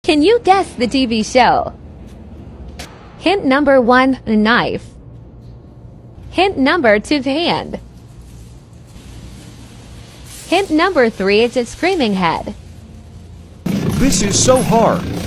Can you guess the TV show? Hint number 1, a knife. Hint number 2, hand. Hint number 3, it's a screaming head. This is so hard.